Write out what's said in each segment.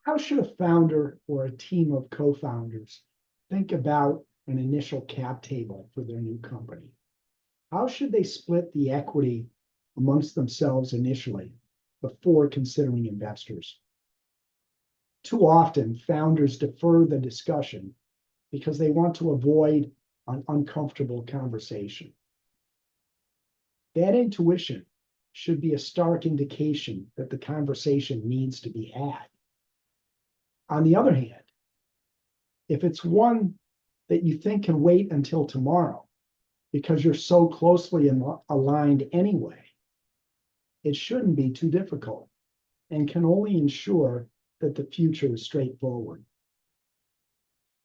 How should a founder or a team of co-founders think about an initial cap table for their new company? How should they split the equity amongst themselves initially before considering investors? Too often, founders defer the discussion because they want to avoid an uncomfortable conversation. That intuition should be a stark indication that the conversation needs to be had. On the other hand, if it's one that you think can wait until tomorrow because you're so closely aligned anyway, it shouldn't be too difficult and can only ensure that the future is straightforward.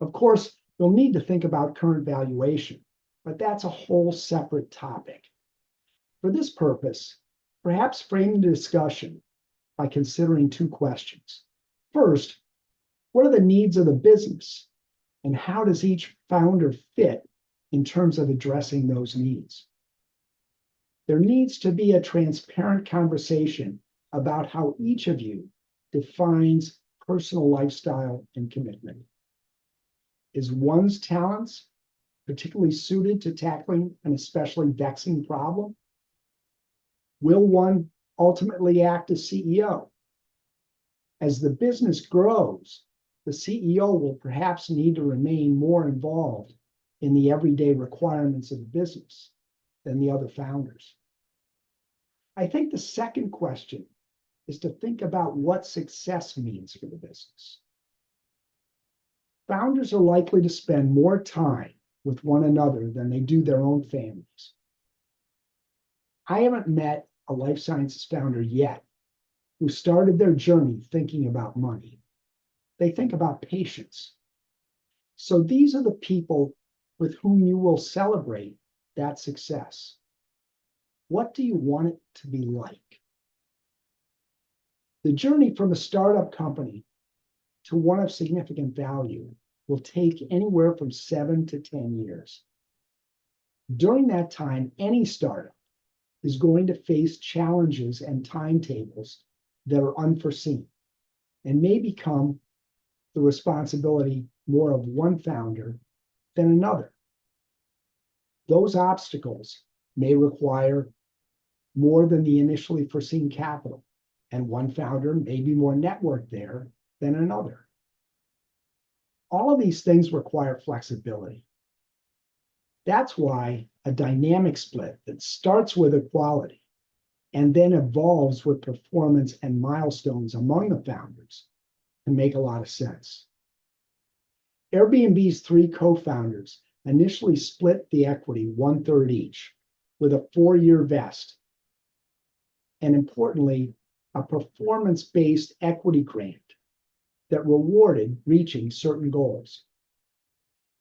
Of course, you'll need to think about current valuation, but that's a whole separate topic. For this purpose, perhaps frame the discussion by considering two questions. First, what are the needs of the business, and how does each founder fit in terms of addressing those needs? There needs to be a transparent conversation about how each of you defines personal lifestyle and commitment. Is one's talents particularly suited to tackling an especially vexing problem? Will one ultimately act as CEO? As the business grows, the CEO will perhaps need to remain more involved in the everyday requirements of the business than the other founders. I think the second question is to think about what success means for the business. Founders are likely to spend more time with one another than they do their own families. I haven't met a life sciences founder yet who started their journey thinking about money. They think about patients. So these are the people with whom you will celebrate that success. What do you want it to be like? The journey from a startup company to one of significant value will take anywhere from 7 to 10 years. During that time, any startup is going to face challenges and timetables that are unforeseen and may become the responsibility more of one founder than another. Those obstacles may require more than the initially foreseen capital, and one founder may be more networked there than another. All of these things require flexibility. That's why a dynamic split that starts with equality and then evolves with performance and milestones among the founders can make a lot of sense. Airbnb's three co-founders initially split the equity 1/3 each with a 4-year vest, and importantly, a performance-based equity grant that rewarded reaching certain goals.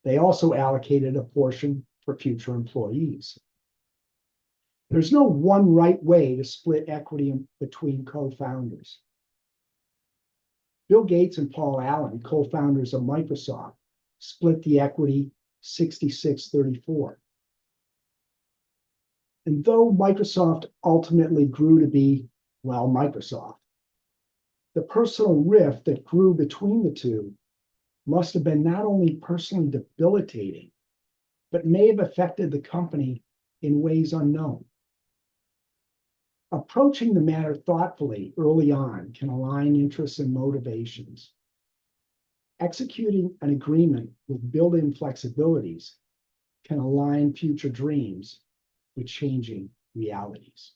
They also allocated a portion for future employees. There's no one right way to split equity between co-founders. Bill Gates and Paul Allen, co-founders of Microsoft, split the equity 66-34. And though Microsoft ultimately grew to be, well, Microsoft, the personal rift that grew between the two must have been not only personally debilitating, but may have affected the company in ways unknown. Approaching the matter thoughtfully early on can align interests and motivations. Executing an agreement with built-in flexibilities can align future dreams with changing realities.